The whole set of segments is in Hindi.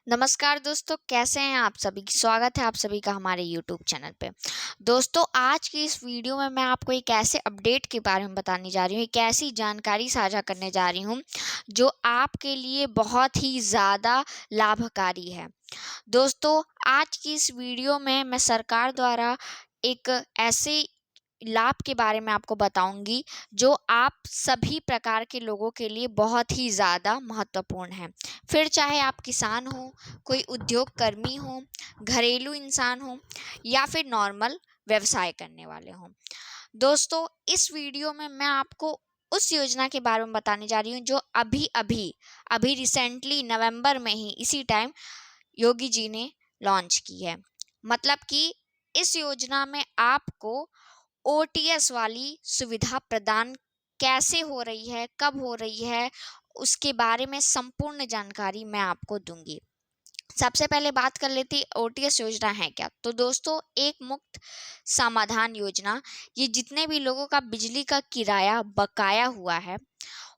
नमस्कार दोस्तों, कैसे हैं आप सभी? स्वागत है आप सभी का हमारे यूट्यूब चैनल पे। दोस्तों, आज की इस वीडियो में मैं आपको एक ऐसे अपडेट के बारे में बताने जा रही हूँ, एक ऐसी जानकारी साझा करने जा रही हूँ जो आपके लिए बहुत ही ज़्यादा लाभकारी है। दोस्तों, आज की इस वीडियो में मैं सरकार द्वारा एक ऐसे लाभ के बारे में आपको बताऊंगी जो आप सभी प्रकार के लोगों के लिए बहुत ही ज़्यादा महत्वपूर्ण है। फिर चाहे आप किसान हो, कोई उद्योग कर्मी हो, घरेलू इंसान हो या फिर नॉर्मल व्यवसाय करने वाले हों। दोस्तों, इस वीडियो में मैं आपको उस योजना के बारे में बताने जा रही हूँ जो अभी रिसेंटली नवंबर में ही इसी टाइम योगी जी ने लॉन्च की है। मतलब कि इस योजना में आपको ओटीएस वाली सुविधा प्रदान कैसे हो रही है, कब हो रही है, उसके बारे में संपूर्ण जानकारी मैं आपको दूंगी। सबसे पहले बात कर लेते हैं ओटीएस योजना है क्या। तो दोस्तों, एक मुफ्त समाधान योजना, ये जितने भी लोगों का बिजली का किराया बकाया हुआ है,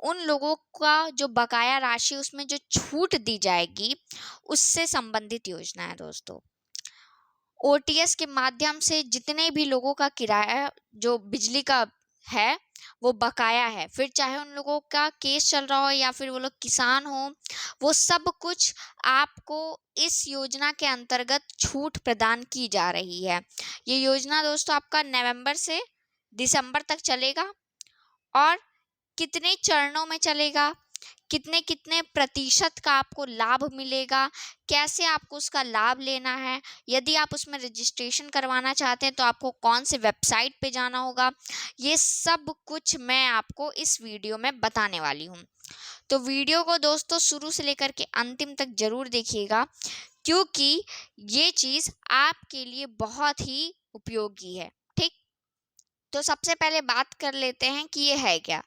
उन लोगों का जो बकाया राशि उसमें जो छूट दी जाएगी, उससे संबंधित योजना है दोस्तों। ओटीएस के माध्यम से जितने भी लोगों का किराया जो बिजली का है वो बकाया है, फिर चाहे उन लोगों का केस चल रहा हो या फिर वो लोग किसान हो, वो सब कुछ आपको इस योजना के अंतर्गत छूट प्रदान की जा रही है। ये योजना दोस्तों आपका नवंबर से दिसंबर तक चलेगा। और कितने चरणों में चलेगा, कितने कितने प्रतिशत का आपको लाभ मिलेगा, कैसे आपको उसका लाभ लेना है, यदि आप उसमें रजिस्ट्रेशन करवाना चाहते हैं तो आपको कौन से वेबसाइट पे जाना होगा, ये सब कुछ मैं आपको इस वीडियो में बताने वाली हूँ। तो वीडियो को दोस्तों शुरू से लेकर के अंतिम तक जरूर देखिएगा, क्योंकि ये चीज़ आपके लिए बहुत ही उपयोगी है। ठीक, तो सबसे पहले बात कर लेते हैं कि ये है क्या।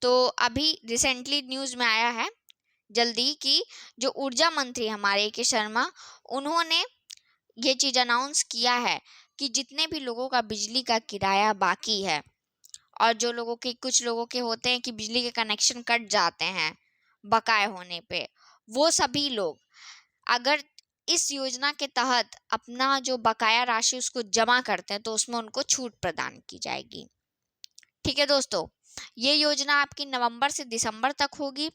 तो अभी रिसेंटली न्यूज़ में आया है जल्दी कि जो ऊर्जा मंत्री हमारे ए के शर्मा, उन्होंने ये चीज़ अनाउंस किया है कि जितने भी लोगों का बिजली का किराया बाकी है और जो लोगों के कुछ लोगों के होते हैं कि बिजली के कनेक्शन कट जाते हैं बकाए होने पे, वो सभी लोग अगर इस योजना के तहत अपना जो बकाया राशि उसको जमा करते हैं तो उसमें उनको छूट प्रदान की जाएगी। ठीक है दोस्तों, ये योजना आपकी नवंबर से दिसंबर तक होगी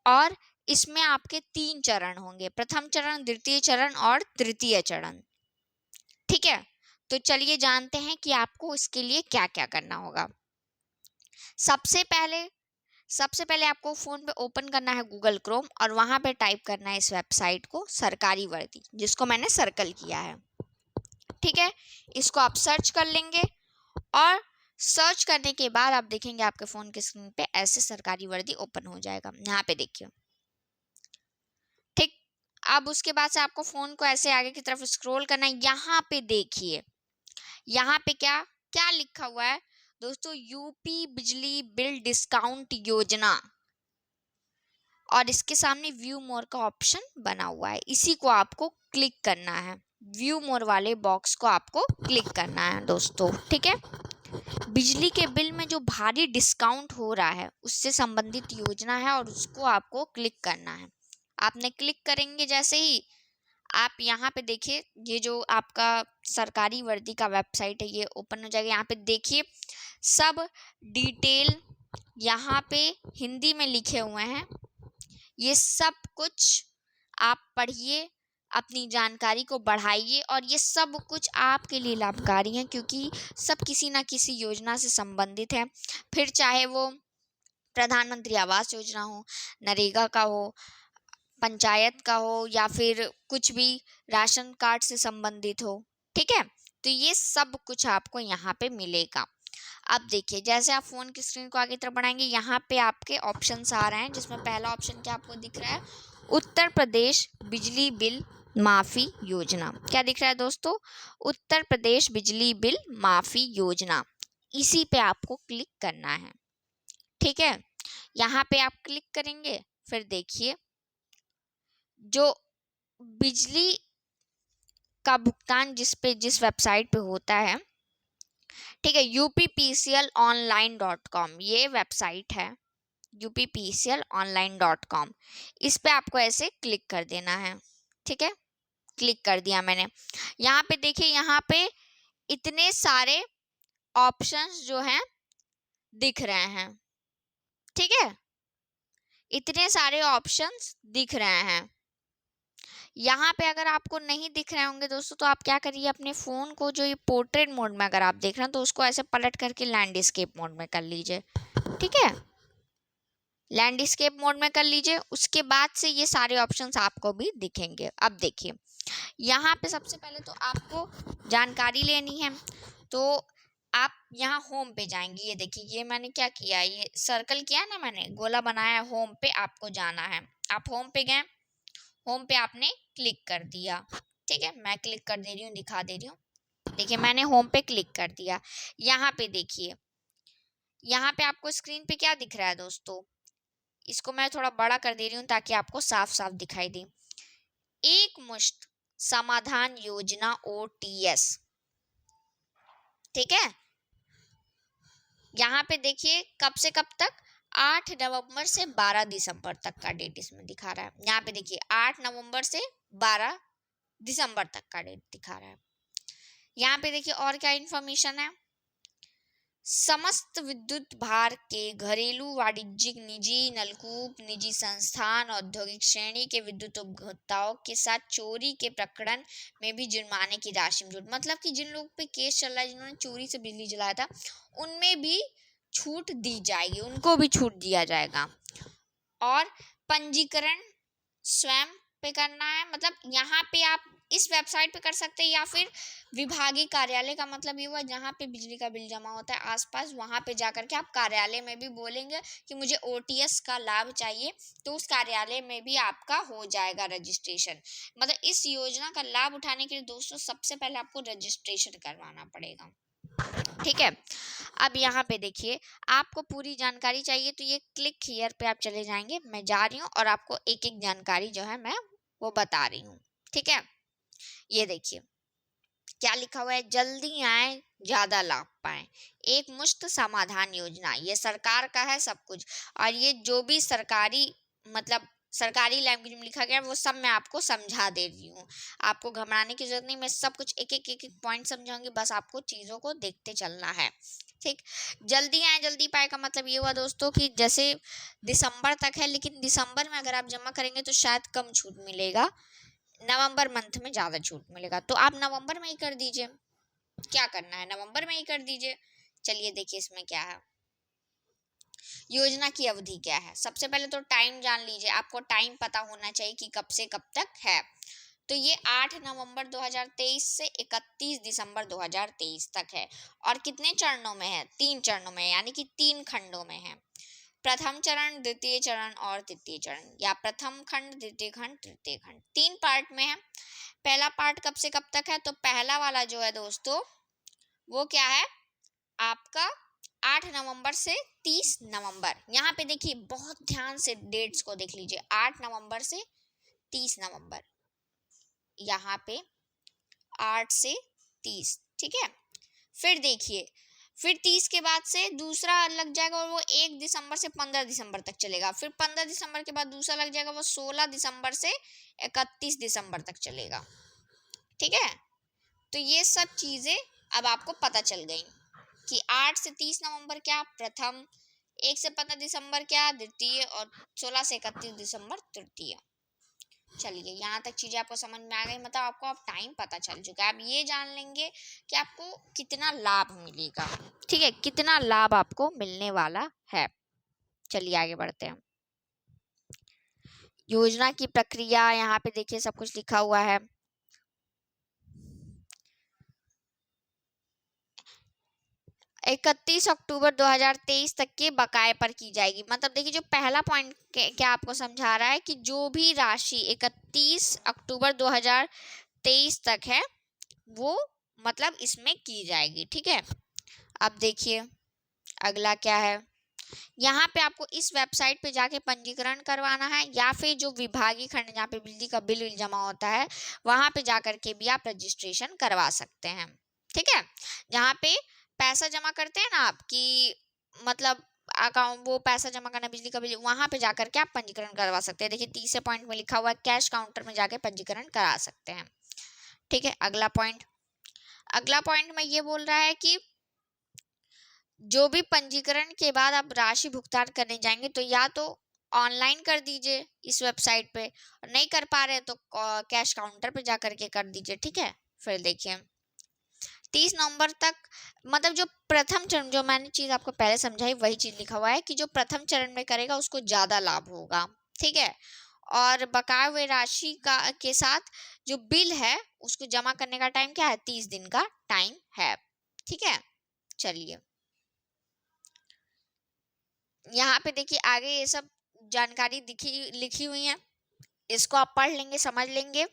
और इसमें आपके 3 चरण होंगे, प्रथम चरण, द्वितीय चरण और तृतीय चरण। ठीक है, तो चलिए जानते हैं कि आपको इसके लिए क्या क्या करना होगा। सबसे पहले सबसे पहले आपको फ़ोन पे ओपन करना है गूगल क्रोम और वहाँ पे टाइप करना है इस वेबसाइट को, सरकारी वर्दी, जिसको मैंने सर्कल किया है। ठीक है, इसको आप सर्च कर लेंगे और सर्च करने के बाद आप देखेंगे आपके फ़ोन के स्क्रीन पे ऐसे सरकारी वर्दी ओपन हो जाएगा। यहाँ पे देखिए। ठीक, अब उसके बाद से आपको फ़ोन को ऐसे आगे की तरफ स्क्रॉल करना है। यहाँ पे देखिए, यहाँ पे क्या क्या लिखा हुआ है दोस्तों, यूपी बिजली बिल डिस्काउंट योजना, और इसके सामने व्यू मोर का ऑप्शन बना हुआ है, इसी को आपको क्लिक करना है। व्यू मोर वाले बॉक्स को आपको क्लिक करना है दोस्तों। ठीक है, बिजली के बिल में जो भारी डिस्काउंट हो रहा है उससे संबंधित योजना है और उसको आपको क्लिक करना है। आपने क्लिक करेंगे जैसे ही आप यहाँ पे देखिए, ये जो आपका सरकारी वर्दी का वेबसाइट है ये ओपन हो जाएगा। यहाँ पे देखिए सब डिटेल यहाँ पे हिंदी में लिखे हुए हैं। ये सब कुछ आप पढ़िए, अपनी जानकारी को बढ़ाइए और ये सब कुछ आपके लिए लाभकारी है, क्योंकि सब किसी ना किसी योजना से संबंधित है। फिर चाहे वो प्रधानमंत्री आवास योजना हो, नरेगा का हो, पंचायत का हो या फिर कुछ भी राशन कार्ड से संबंधित हो। ठीक है, तो ये सब कुछ आपको यहाँ पे मिलेगा। अब देखिए, जैसे आप फ़ोन की स्क्रीन को आगे तरफ बढ़ाएंगे, यहाँ पे आपके ऑप्शंस आ रहे हैं, जिसमें पहला ऑप्शन क्या आपको दिख रहा है, उत्तर प्रदेश बिजली बिल माफ़ी योजना। क्या दिख रहा है दोस्तों, उत्तर प्रदेश बिजली बिल माफ़ी योजना, इसी पे आपको क्लिक करना है। ठीक है, यहाँ पे आप क्लिक करेंगे, फिर देखिए जो बिजली का भुगतान जिस वेबसाइट पे होता है, ठीक है, UPPCL online.com ये वेबसाइट है upplonline.com। इस पे आपको ऐसे क्लिक कर देना है। ठीक है, क्लिक कर दिया मैंने। यहाँ पे देखिए, यहाँ पे इतने सारे ऑप्शंस जो हैं दिख रहे हैं। ठीक है, इतने सारे ऑप्शंस दिख रहे हैं। यहाँ पे अगर आपको नहीं दिख रहे होंगे दोस्तों, तो आप क्या करिए, अपने फ़ोन को जो ये पोर्ट्रेट मोड में अगर आप देख रहे हैं तो उसको ऐसे पलट करके लैंडस्केप मोड में कर लीजिए। ठीक है, लैंडस्केप मोड में कर लीजिए। उसके बाद से ये सारे ऑप्शंस आपको भी दिखेंगे। अब देखिए, यहाँ पे सबसे पहले तो आपको जानकारी लेनी है, तो आप यहाँ होम पे जाएंगे। ये देखिए, ये मैंने क्या किया, ये सर्कल किया ना, मैंने गोला बनाया। होम पे आपको जाना है। आप होम पे गए, होम पे आपने क्लिक कर दिया। ठीक है, मैं क्लिक कर दे रही हूँ, दिखा दे रही हूँ। देखिए, मैंने होम पे क्लिक कर दिया। यहाँ पे देखिए, यहाँ पे आपको स्क्रीन पे क्या दिख रहा है दोस्तों, इसको मैं थोड़ा बड़ा कर दे रही हूँ ताकि आपको साफ साफ दिखाई दे। एक मुश्त समाधान योजना OTS। ठीक है, यहाँ पे देखिए कब से कब तक, 8 नवंबर से 12 दिसंबर तक का डेट इसमें दिखा रहा है। यहाँ पे देखिए 8 नवंबर से 12 दिसंबर तक का डेट दिखा रहा है। यहाँ पे देखिए और क्या इन्फॉर्मेशन है। समस्त विद्युत भार के घरेलू, वाणिज्यिक, निजी नलकूप, निजी संस्थान, औद्योगिक श्रेणी के विद्युत उपभोक्ताओं के साथ चोरी के प्रकरण में भी जुर्माने की राशि मौजूद। मतलब कि जिन लोगों पे केस चल रहा है, जिन्होंने चोरी से बिजली जलाया था, उनमें भी छूट दी जाएगी, उनको भी छूट दिया जाएगा। और पंजीकरण स्वयं पे करना है। मतलब यहाँ पे आप इस वेबसाइट पे कर सकते हैं, या फिर विभागीय कार्यालय का मतलब ये हुआ जहाँ पे बिजली का बिल जमा होता है आसपास, वहाँ पे जा करके आप कार्यालय में भी बोलेंगे कि मुझे OTS का लाभ चाहिए, तो उस कार्यालय में भी आपका हो जाएगा रजिस्ट्रेशन। मतलब इस योजना का लाभ उठाने के लिए दोस्तों सबसे पहले आपको रजिस्ट्रेशन करवाना पड़ेगा। ठीक है, अब यहाँ पे देखिए, आपको पूरी जानकारी चाहिए तो ये क्लिक हियर पे आप चले जाएंगे। मैं जा रही हूँ और आपको एक एक जानकारी जो है मैं वो बता रही हूँ। ठीक है, ये देखिए क्या लिखा हुआ है, जल्दी आए ज्यादा लाभ पाए, एक मुश्त समाधान योजना। ये सरकार का है सब कुछ, और ये जो भी सरकारी मतलब सरकारी लैंग्वेज में लिखा गया है वो सब मैं आपको समझा दे रही हूँ। आपको घबराने की जरूरत नहीं, मैं सब कुछ एक एक पॉइंट समझाऊंगी, बस आपको चीज़ों को देखते चलना है। ठीक, जल्दी आए जल्दी पाए का मतलब ये हुआ दोस्तों कि जैसे दिसंबर तक है, लेकिन दिसंबर में अगर आप जमा करेंगे तो शायद कम छूट मिलेगा, नवंबर मंथ में ज़्यादा छूट मिलेगा। तो आप नवंबर में ही कर दीजिए। क्या करना है, नवंबर में ही कर दीजिए। चलिए देखिए इसमें क्या है, योजना की अवधि क्या है। सबसे पहले तो टाइम जान लीजिए, आपको टाइम पता होना चाहिए कि कब से कब तक है। तो ये 8 नवंबर 2023 से 31 दिसंबर 2023 तक है। और कितने चरणों में है, 3 चरणों में, यानी कि 3 खंडों में है। प्रथम चरण, द्वितीय चरण और तृतीय चरण, या प्रथम खंड, द्वितीय खंड, तृतीय खंड, 3 पार्ट में है। पहला पार्ट कब से कब तक है, तो पहला वाला जो है दोस्तों वो क्या है आपका, 8 नवंबर से 30 नवंबर। यहाँ पे देखिए बहुत ध्यान से डेट्स को देख लीजिए, 8 नवंबर से 30 नवंबर, यहाँ पे 8 से 30। ठीक है, फिर देखिए, फिर 30 के बाद से दूसरा लग जाएगा और वो 1 दिसंबर से 15 दिसंबर तक चलेगा। फिर 15 दिसंबर के बाद दूसरा लग जाएगा, वो 16 दिसंबर से 31 दिसंबर तक चलेगा। ठीक है, तो ये सब चीज़ें अब आपको पता चल गई कि 8 से 30 नवंबर क्या प्रथम, 1 से 15 दिसंबर क्या द्वितीय, और 16 से 31 दिसंबर तृतीय। चलिए यहाँ तक चीज़ें आपको समझ में आ गई, मतलब आपको अब टाइम पता चल चुका है। अब ये जान लेंगे कि आपको कितना लाभ मिलेगा। ठीक है, कितना लाभ आपको मिलने वाला है। चलिए आगे बढ़ते हैं। योजना की प्रक्रिया, यहाँ पे देखिए सब कुछ लिखा हुआ है। 31 अक्टूबर 2023 तक के बकाये पर की जाएगी। मतलब देखिए जो पहला पॉइंट क्या आपको समझा रहा है कि जो भी राशि 31 अक्टूबर 2023 तक है वो मतलब इसमें की जाएगी। ठीक है, अब देखिए अगला क्या है, यहाँ पे आपको इस वेबसाइट पे जाके पंजीकरण करवाना है, या फिर जो विभागीय खंड जहाँ पे बिजली का बिल जमा होता है वहाँ पे जा करके भी आप रजिस्ट्रेशन करवा सकते हैं। ठीक है, जहाँ पे पैसा जमा करते हैं ना आप, कि मतलब अकाउंट वो पैसा जमा करना बिजली का बिल, वहां पे जाकर के आप पंजीकरण करवा सकते हैं। देखिए तीसरे पॉइंट में लिखा हुआ है कैश काउंटर में जाके पंजीकरण करा सकते हैं। ठीक है, अगला पॉइंट में ये बोल रहा है कि जो भी पंजीकरण के बाद आप राशि भुगतान करने जाएंगे तो या तो ऑनलाइन कर दीजिए इस वेबसाइट पे, और नहीं कर पा रहे तो कैश काउंटर पे जा करके कर दीजिए। ठीक है, फिर देखिए 30 नवंबर तक, मतलब जो प्रथम चरण, जो मैंने चीज आपको पहले समझाई वही चीज लिखा हुआ है कि जो प्रथम चरण में करेगा उसको ज्यादा लाभ होगा। ठीक है, और बकाया हुए राशि का के साथ जो बिल है उसको जमा करने का टाइम क्या है, 30 दिन का टाइम है। ठीक है, चलिए यहाँ पे देखिए आगे ये सब जानकारी लिखी हुई है, इसको आप पढ़ लेंगे, समझ लेंगे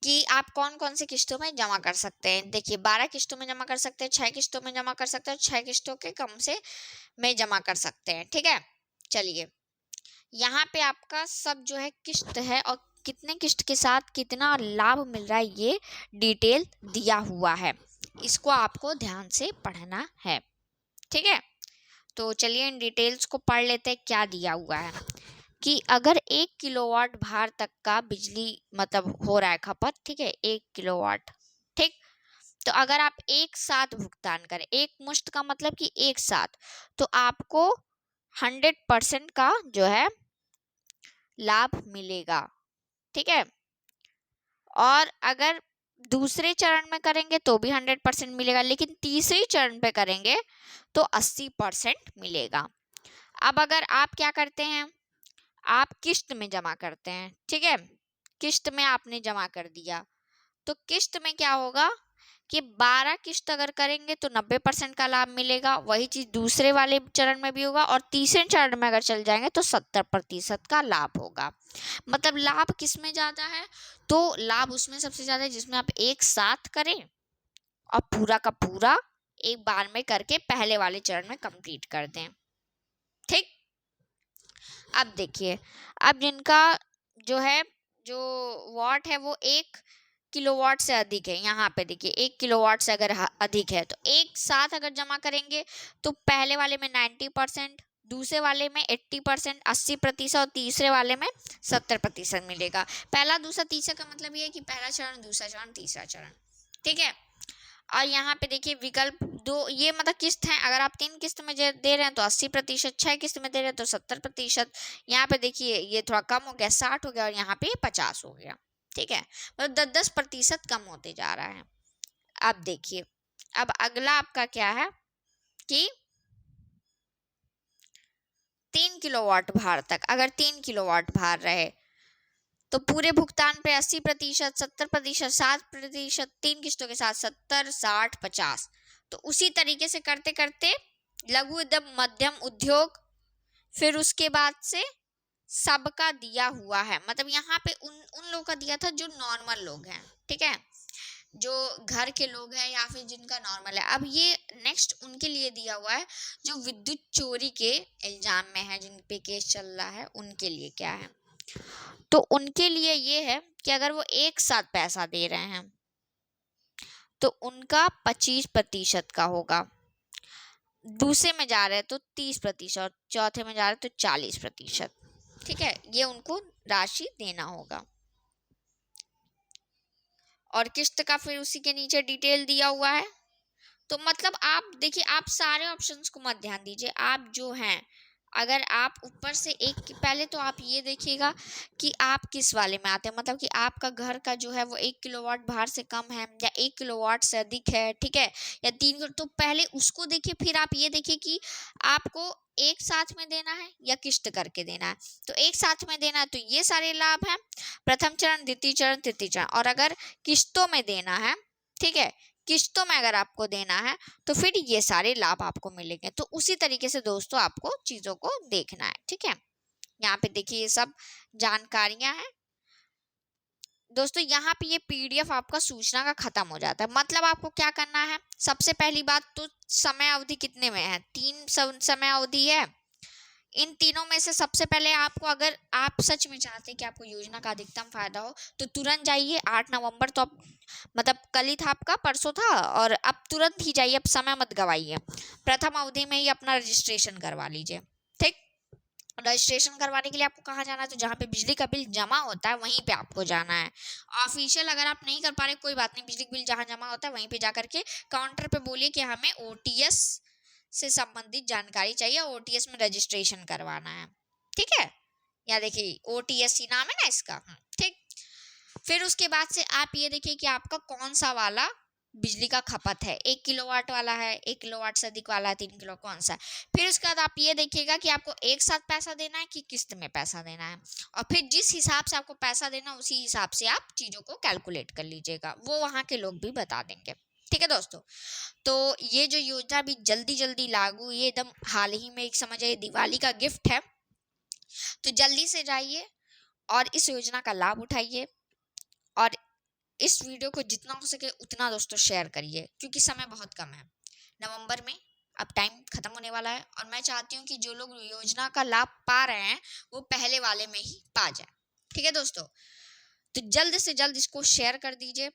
कि आप कौन कौन से किस्तों में जमा कर सकते हैं। देखिए 12 किस्तों में जमा कर सकते हैं, 6 किस्तों में जमा कर सकते हैं, 6 किस्तों के कम से में जमा कर सकते हैं। ठीक है, चलिए यहाँ पे आपका सब जो है किस्त है और कितने किस्त के साथ कितना लाभ मिल रहा है ये डिटेल दिया हुआ है, इसको आपको ध्यान से पढ़ना है। ठीक है, तो चलिए इन डिटेल्स को पढ़ लेते हैं क्या दिया हुआ है कि अगर 1 किलोवाट भार तक का बिजली मतलब हो रहा है खपत, ठीक है 1 किलोवाट, ठीक, तो अगर आप एक साथ भुगतान करें, एक मुश्त का मतलब कि एक साथ, तो आपको 100% का जो है लाभ मिलेगा। ठीक है, और अगर दूसरे चरण में करेंगे तो भी 100% मिलेगा, लेकिन तीसरे चरण पे करेंगे तो 80% मिलेगा। अब अगर आप क्या करते हैं, आप किस्त में जमा करते हैं, ठीक है, किस्त में आपने जमा कर दिया, तो किस्त में क्या होगा कि 12 किस्त अगर करेंगे तो 90% का लाभ मिलेगा। वही चीज दूसरे वाले चरण में भी होगा, और तीसरे चरण में अगर चल जाएंगे तो 70% का लाभ होगा। मतलब लाभ किस में ज्यादा है, तो लाभ उसमें सबसे ज्यादा है जिसमें आप एक साथ करें और पूरा का पूरा एक बार में करके पहले वाले चरण में कंप्लीट कर दें। ठीक, अब देखिए, अब जिनका जो है जो वाट है वो 1 किलोवाट से अधिक है, यहाँ पे देखिए 1 किलोवाट से अगर अधिक है तो एक साथ अगर जमा करेंगे तो पहले वाले में 90%, दूसरे वाले में 80%, 80%, और तीसरे वाले में 70% मिलेगा। पहला दूसरा तीसरा का मतलब ये है कि पहला चरण, दूसरा चरण, तीसरा चरण। ठीक है, और यहाँ पे देखिए विकल्प 2, ये मतलब किस्त है, अगर आप 3 किस्त में दे रहे हैं तो 80%, 6 किस्त में दे रहे हैं तो 70%। यहाँ पे देखिए ये थोड़ा कम हो गया, 60 हो गया, और यहाँ पे 50 हो गया। ठीक है, मतलब 10% कम होते जा रहा है। अब देखिए, अब अगला आपका क्या है कि 3 किलोवाट भार तक, अगर 3 किलोवाट भार रहे तो पूरे भुगतान पे 80%, 70%, 60%, 3 किस्तों के साथ 70, 60, 50। तो उसी तरीके से करते करते लघु उद्यम, मध्यम उद्योग, फिर उसके बाद से सबका दिया हुआ है। मतलब यहाँ पे उन लोगों का दिया था जो नॉर्मल लोग हैं, ठीक है, जो घर के लोग हैं या फिर जिनका नॉर्मल है। अब ये नेक्स्ट उनके लिए दिया हुआ है जो विद्युत चोरी के इल्जाम में है, जिन पे केस चल रहा है, उनके लिए क्या है, तो उनके लिए ये है कि अगर वो एक साथ पैसा दे रहे हैं तो उनका 25% का होगा, दूसरे में जा रहे हैं तो 30%, चौथे में जा रहे हैं तो 40%। ठीक है, ये उनको राशि देना होगा। और किस्त का फिर उसी के नीचे डिटेल दिया हुआ है। तो मतलब आप देखिए, आप सारे ऑप्शंस को मत ध्यान दीजिए, आप जो हैं, अगर आप ऊपर से एक, पहले तो आप ये देखिएगा कि आप किस वाले में आते हैं, मतलब कि आपका घर का जो है वो 1 किलोवाट भार से कम है या 1 किलोवाट से अधिक है, ठीक है, या 3, तो पहले उसको देखिए, फिर आप ये देखिए कि आपको एक साथ में देना है या किस्त करके देना है। तो एक साथ में देना है तो ये सारे लाभ हैं, प्रथम चरण, द्वितीय चरण, तृतीय चरण। और अगर किस्तों में देना है, ठीक है, किस्तों में अगर आपको देना है तो फिर ये सारे लाभ आपको मिलेंगे। तो उसी तरीके से दोस्तों आपको चीजों को देखना है। ठीक है, यहाँ पे देखिए ये सब जानकारियां हैं दोस्तों। यहाँ पे ये पीडीएफ आपका सूचना का खत्म हो जाता है। मतलब आपको क्या करना है, सबसे पहली बात तो समय अवधि कितने में है, 3 समय अवधि है, इन तीनों में से सबसे पहले आपको, अगर आप सच में चाहते हैं कि आपको योजना का अधिकतम फायदा हो, तो तुरंत जाइए। 8 नवंबर तो अब मतलब कल ही था, आपका परसों था, और अब तुरंत ही जाइए, अब समय मत गवाइए। प्रथम अवधि में ही अपना रजिस्ट्रेशन करवा लीजिए। ठीक, रजिस्ट्रेशन करवाने के लिए आपको कहाँ जाना है, तो जहाँ पे बिजली का बिल जमा होता है वहीं पे आपको जाना है। ऑफिशियल अगर आप नहीं कर पा रहे, कोई बात नहीं, बिजली बिल जहाँ जमा होता है वहीं पे जा करके काउंटर पे बोलिए कि हमें ओटीएस से संबंधित जानकारी चाहिए, ओटीएस में रजिस्ट्रेशन करवाना है। ठीक है, या देखिए ओटीएस ही नाम है ना इसका। ठीक, फिर उसके बाद से आप ये देखिए कि आपका कौन सा वाला बिजली का खपत है, 1 किलोवाट वाला है, 1 किलोवाट से अधिक वाला है, 3 किलो, कौन सा है। फिर उसके बाद आप ये देखिएगा कि आपको एक साथ पैसा देना है कि किस्त में पैसा देना है, और फिर जिस हिसाब से आपको पैसा देना है उसी हिसाब से आप चीज़ों को कैलकुलेट कर लीजिएगा, वो वहाँ के लोग भी बता देंगे। ठीक है दोस्तों, तो ये जो योजना भी जल्दी जल्दी लागू, ये एकदम हाल ही में, एक समझ आइए दिवाली का गिफ्ट है, तो जल्दी से जाइए और इस योजना का लाभ उठाइए। और इस वीडियो को जितना हो सके उतना दोस्तों शेयर करिए, क्योंकि समय बहुत कम है। नवंबर में अब टाइम खत्म होने वाला है, और मैं चाहती हूँ कि जो लोग योजना का लाभ पा रहे हैं वो पहले वाले में ही पा जाए। ठीक है दोस्तों, तो जल्द से जल्द इसको शेयर कर दीजिए,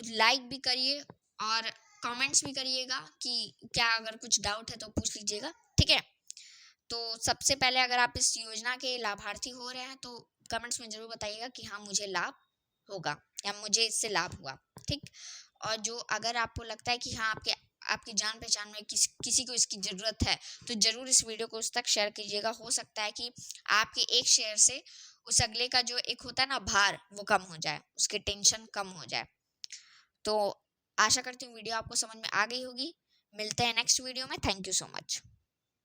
लाइक भी करिए और कमेंट्स भी करिएगा कि क्या अगर कुछ डाउट है तो पूछ लीजिएगा। ठीक है, तो सबसे पहले अगर आप इस योजना के लाभार्थी हो रहे हैं तो कमेंट्स में ज़रूर बताइएगा कि हाँ मुझे लाभ होगा या मुझे इससे लाभ हुआ। ठीक, और जो अगर आपको लगता है कि हाँ आपकी जान पहचान में किसी को इसकी ज़रूरत है, तो ज़रूर इस वीडियो को उस तक शेयर कीजिएगा। हो सकता है कि आपके एक शेयर से उस अगले का जो एक होता है ना भार, वो कम हो जाए, उसकी टेंशन कम हो जाए। तो आशा करती हूँ वीडियो आपको समझ में आ गई होगी। मिलते हैं नेक्स्ट वीडियो में। Thank you so much.